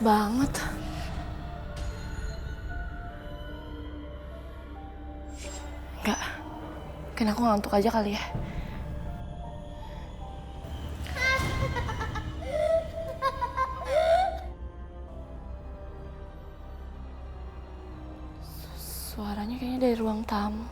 banget. Enggak, kan aku ngantuk aja kali ya. Suaranya kayaknya dari ruang tamu.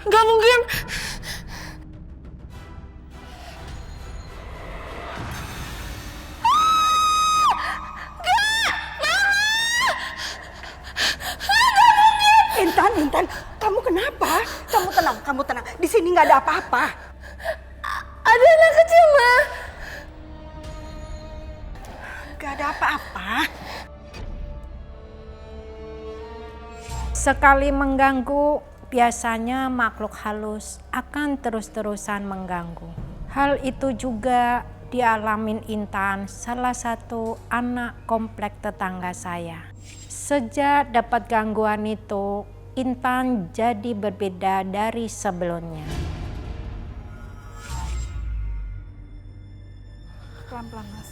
Enggak mungkin. Intan, kamu kenapa? Kamu tenang. Di sini nggak ada apa-apa. Ada anak kecil, Ma. Nggak ada apa-apa. Sekali mengganggu, biasanya makhluk halus akan terus-terusan mengganggu. Hal itu juga dialamin Intan, salah satu anak komplek tetangga saya. Sejak dapat gangguan itu, Intan jadi berbeda dari sebelumnya. Pelan-pelan, Mas.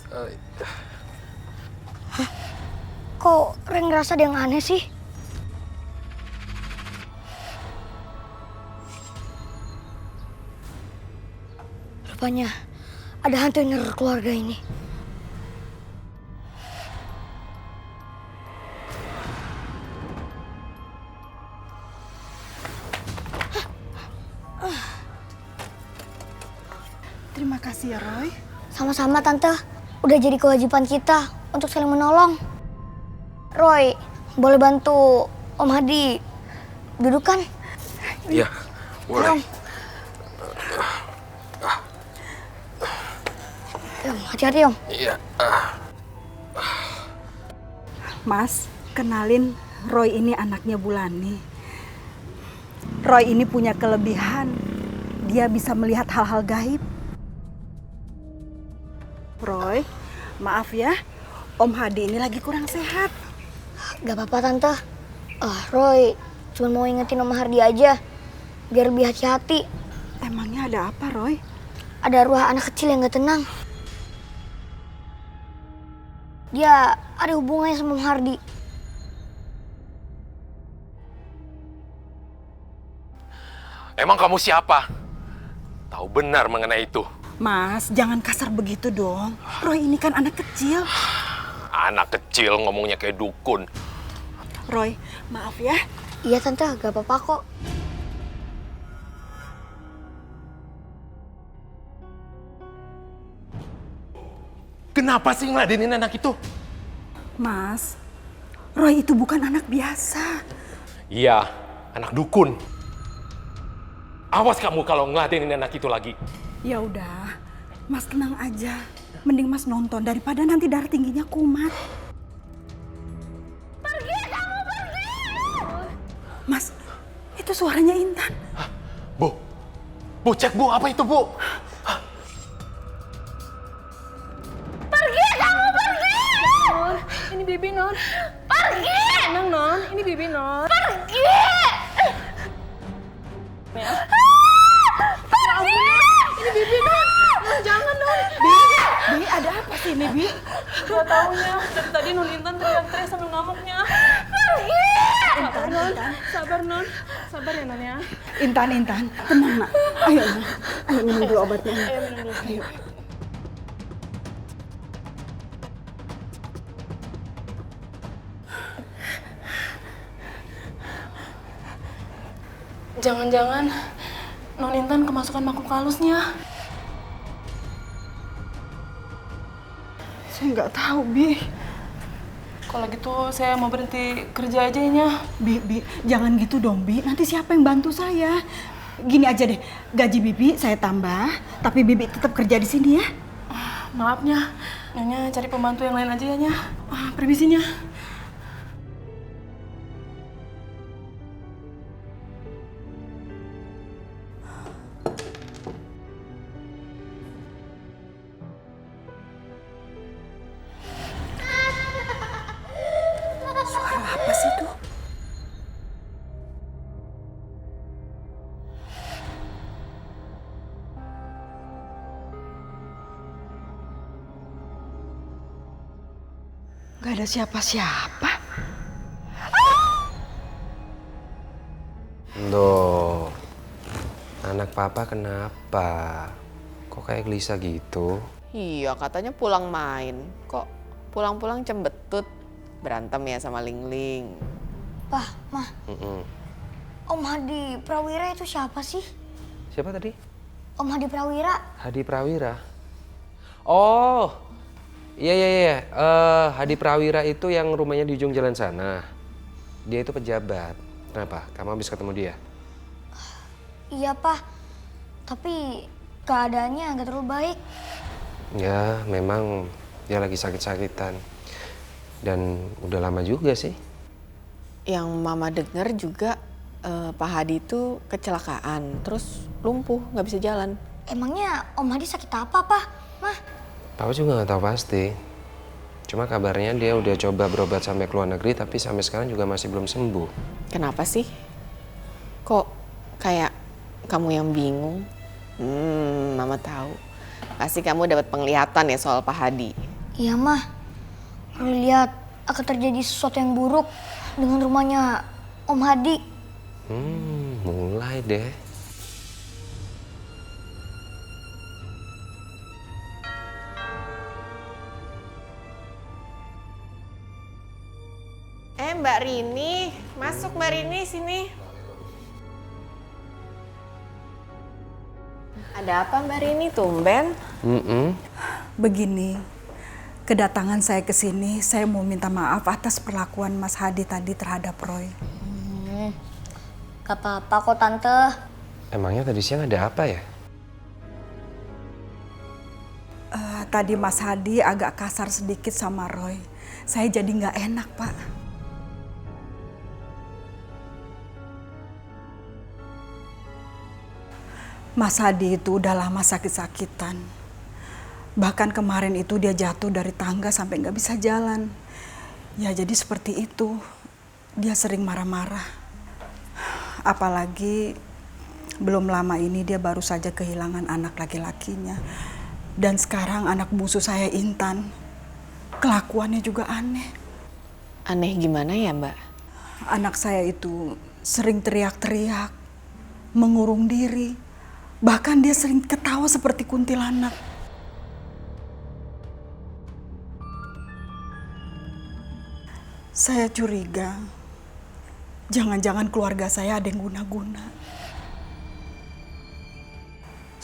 Kok Ren ngerasa ada yang aneh sih? Rupanya ada hantu yang neror keluarga ini. Terima kasih ya, Roy. Sama-sama Tante, udah jadi kewajiban kita untuk saling menolong. Roy, boleh bantu Om Hadi duduk kan? Iya, boleh. Om. Om, hati-hati Om. Iya. Mas, kenalin Roy ini anaknya Bulani. Roy ini punya kelebihan. Dia bisa melihat hal-hal gaib. Roy, maaf ya. Om Hadi ini lagi kurang sehat. Gak apa-apa Tante. Roy cuma mau ingetin Om Hardi aja. Biar lebih hati-hati. Emangnya ada apa, Roy? Ada arwah anak kecil yang gak tenang. Dia ada hubungannya sama Om Hardi. Emang kamu siapa? Tahu benar mengenai itu. Mas, jangan kasar begitu dong. Roy ini kan anak kecil. Anak kecil ngomongnya kayak dukun. Roy, maaf ya. Iya Tante, gak apa-apa kok. Kenapa sih ngeladenin anak itu? Mas, Roy itu bukan anak biasa. Iya, anak dukun. Awas kamu kalau ngeladenin anak itu lagi. Ya udah, Mas tenang aja. Mending Mas nonton daripada nanti darah tingginya kumat. Pergi kamu, pergi! Mas, itu suaranya Intan. Hah? Bu, cek Bu, apa itu Bu? Pergi kamu, pergi! Non, ini Bibi, Non. Pergi! Tenang, Non. Ini Bibi, Non. Pergi! Ya. Ini Bibi, Non. Non, jangan, Non. Bi, ada apa sih ini, Bi? Gak taunya. Dari tadi Non Intan teriak-teriak sambil ngamuknya. Pergi! Sabar, Non. Sabar, Non. Sabar ya, Non ya. Intan, tenang nak. Ayo, nak. Ayo minum dulu obatnya. Ayo minum dulu. Ayo. Jangan-jangan Non Intan kemasukan makhluk halusnya. Saya nggak tahu, Bi. Kalau gitu saya mau berhenti kerja aja ya. Bi, jangan gitu dong, Bi. Nanti siapa yang bantu saya? Gini aja deh, gaji Bibi saya tambah, tapi Bibi tetap kerja di sini ya. Maafnya, Nyonya cari pembantu yang lain aja ya, Nya. Permisinya. Gak ada siapa-siapa. Loh, anak papa kenapa? Kok kayak gelisah gitu? Iya, katanya pulang main. Kok pulang-pulang cembetut? Berantem ya sama Ling Ling. Pah, Mah, Om Hadi Prawira itu siapa sih? Siapa tadi? Om Hadi Prawira. Hadi Prawira. Oh, iya. Hadi Prawira itu yang rumahnya di ujung jalan sana. Dia itu pejabat. Kenapa? Kamu habis ketemu dia? Iya, Pah. Tapi keadaannya agak terlalu baik. Ya, memang dia lagi sakit-sakitan. Dan udah lama juga sih. Yang Mama denger juga Pak Hadi itu kecelakaan, terus lumpuh, nggak bisa jalan. Emangnya Om Hadi sakit apa, Pah? Mah? Papa juga nggak tahu pasti. Cuma kabarnya dia udah coba berobat sampai ke luar negeri, tapi sampai sekarang juga masih belum sembuh. Kenapa sih? Kok kayak kamu yang bingung? Mama tahu. Pasti kamu dapat penglihatan ya soal Pak Hadi. Iya, Mah. Aku lihat akan terjadi sesuatu yang buruk dengan rumahnya Om Hadi. Mulai deh. Mbak Rini, masuk Mbak Rini sini. Ada apa Mbak Rini, tumben? Begini, kedatangan saya ke sini, saya mau minta maaf atas perlakuan Mas Hadi tadi terhadap Roy. Gak apa-apa kok, Tante. Emangnya tadi siang ada apa ya? Tadi Mas Hadi agak kasar sedikit sama Roy. Saya jadi nggak enak, Pak. Mas Hadi itu udah lama sakit-sakitan. Bahkan kemarin itu dia jatuh dari tangga sampai nggak bisa jalan. Ya jadi seperti itu. Dia sering marah-marah. Apalagi belum lama ini dia baru saja kehilangan anak laki-lakinya. Dan sekarang anak bungsu saya Intan. Kelakuannya juga aneh. Aneh gimana ya Mbak? Anak saya itu sering teriak-teriak, mengurung diri. Bahkan dia sering ketawa seperti kuntilanak. Saya curiga, jangan-jangan keluarga saya ada yang guna-guna.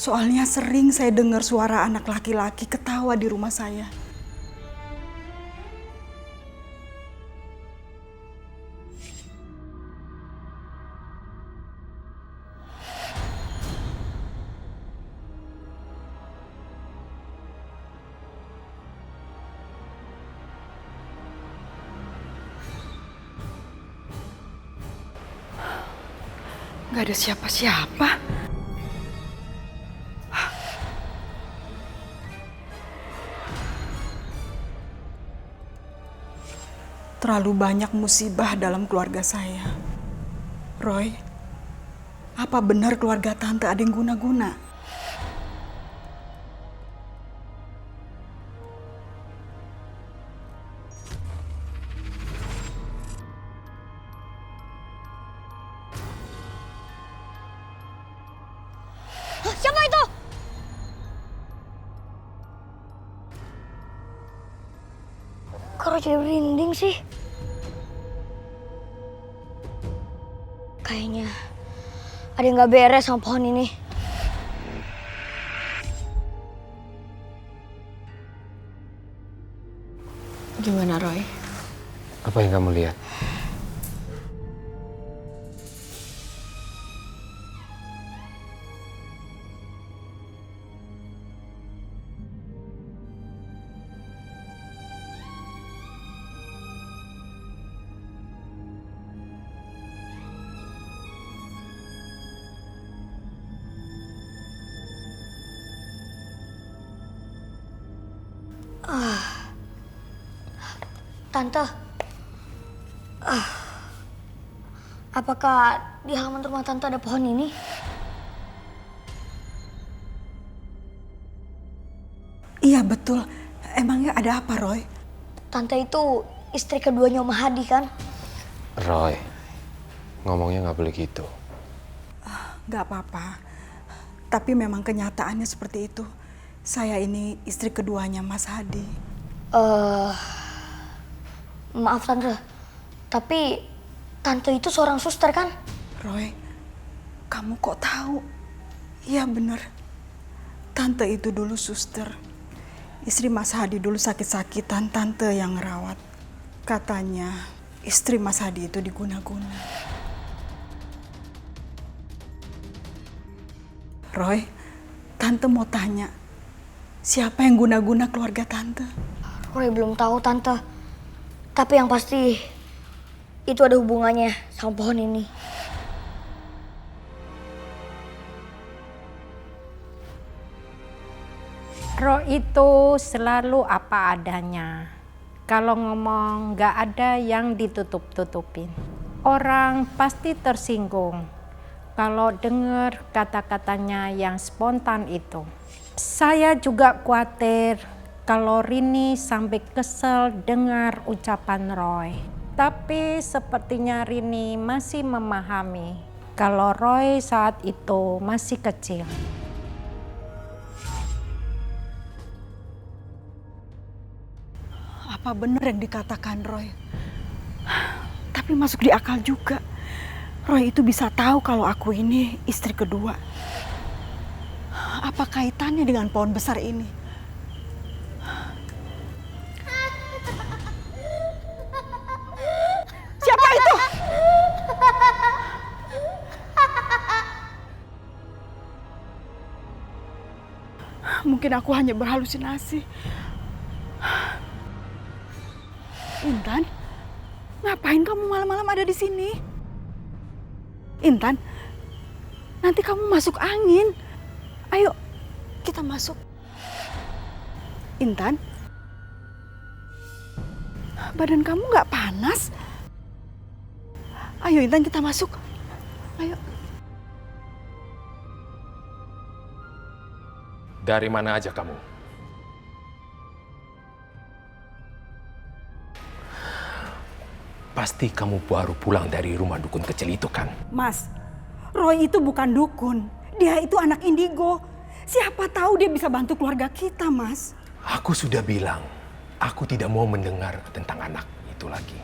Soalnya sering saya dengar suara anak laki-laki ketawa di rumah saya. Gak ada siapa-siapa. Terlalu banyak musibah dalam keluarga saya. Roy, apa benar keluarga Tante ada yang guna-guna? Hah, siapa itu? Kok jadi merinding sih? Kayaknya ada yang gak beres sama pohon ini. Gimana Roy? Apa yang kamu lihat? Tante, apakah di halaman rumah Tante ada pohon ini? Iya betul. Emangnya ada apa, Roy? tante itu istri keduanya Om Hadi kan? Roy, ngomongnya nggak boleh gitu. Nggak apa-apa. Tapi memang kenyataannya seperti itu. Saya ini istri keduanya Mas Hadi. Maaf tante, tapi tante itu seorang suster kan? Roy, kamu kok tahu? Iya bener. Tante itu dulu suster. Istri Mas Hadi dulu sakit-sakitan, tante yang ngerawat. Katanya istri Mas Hadi itu diguna-guna. Roy, tante mau tanya, siapa yang guna-guna keluarga tante? Roy belum tahu tante. Tapi yang pasti itu ada hubungannya sama pohon ini. Roh itu selalu apa adanya. Kalau ngomong gak ada yang ditutup-tutupin. Orang pasti tersinggung kalau dengar kata-katanya yang spontan itu. Saya juga khawatir kalau Rini sampai kesel dengar ucapan Roy. Tapi sepertinya Rini masih memahami kalau Roy saat itu masih kecil. Apa benar yang dikatakan Roy? Tapi masuk di akal juga. Roy itu bisa tahu kalau aku ini istri kedua. Apa kaitannya dengan pohon besar ini? Siapa itu? Mungkin aku hanya berhalusinasi. Intan, ngapain kamu malam-malam ada di sini? Intan, nanti kamu masuk angin. Ayo, kita masuk. Intan, badan kamu nggak panas? Ayo Intan, kita masuk. Ayo. Dari mana aja kamu? Pasti kamu baru pulang dari rumah dukun kecil itu kan? Mas, Roy itu bukan dukun. Dia itu anak indigo. Siapa tahu dia bisa bantu keluarga kita, Mas. Aku sudah bilang, aku tidak mau mendengar tentang anak itu lagi.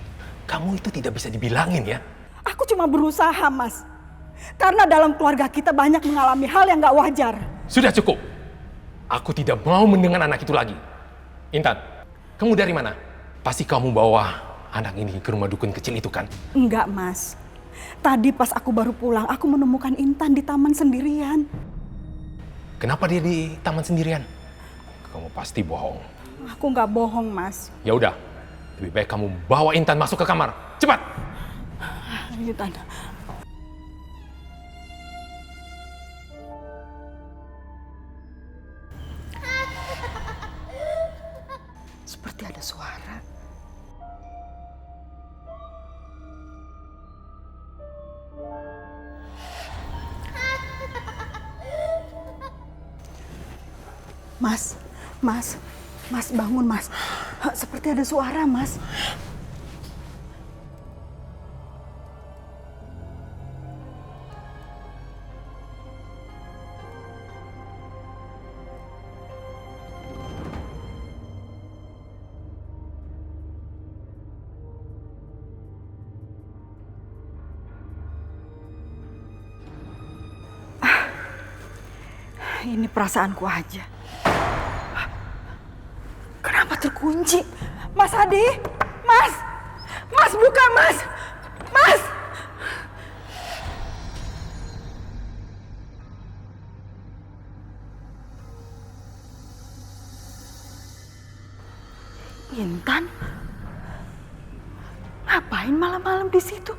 Kamu itu tidak bisa dibilangin ya. Aku cuma berusaha, Mas. Karena dalam keluarga kita banyak mengalami hal yang gak wajar. Sudah cukup. Aku tidak mau mendengar anak itu lagi. Intan, kamu dari mana? Pasti kamu bawa anak ini ke rumah dukun kecil itu kan? Enggak, Mas. Tadi pas aku baru pulang, aku menemukan Intan di taman sendirian. Kenapa dia di taman sendirian? Kamu pasti bohong. Aku nggak bohong, Mas. Ya udah, lebih baik kamu bawa Intan masuk ke kamar. Cepat! Intan. Seperti ada suara. Mas bangun, Mas. Seperti ada suara, Mas. Ini perasaanku aja. Kenapa terkunci? Mas Hadi! Mas! Mas, buka, Mas! Mas! Intan? Ngapain malam-malam di situ?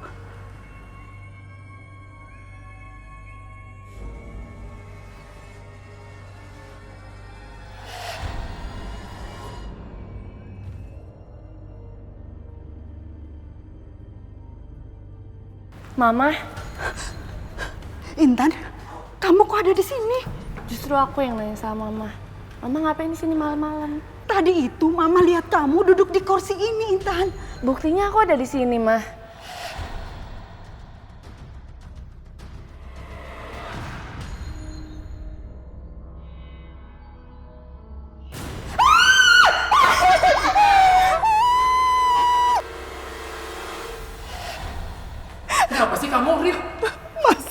Mama, Intan, kamu kok ada di sini? justru aku yang nanya sama Mama. Mama ngapain di sini malam-malam? Tadi itu Mama lihat kamu duduk di kursi ini, Intan. Buktinya aku ada di sini, Mah. Kenapa sih kamu, Ril? Mas,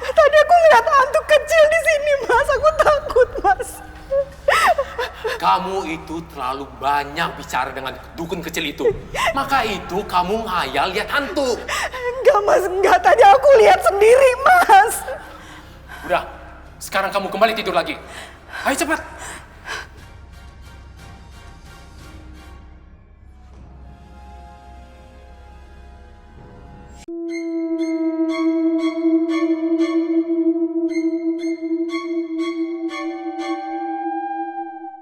tadi aku ngeliat hantu kecil di sini, Mas. Aku takut, Mas. Kamu itu terlalu banyak bicara dengan dukun kecil itu. Maka itu kamu ngayal lihat hantu. Enggak, Mas. Enggak. Tadi aku lihat sendiri, Mas. Udah, sekarang kamu kembali tidur lagi. Ayo cepat.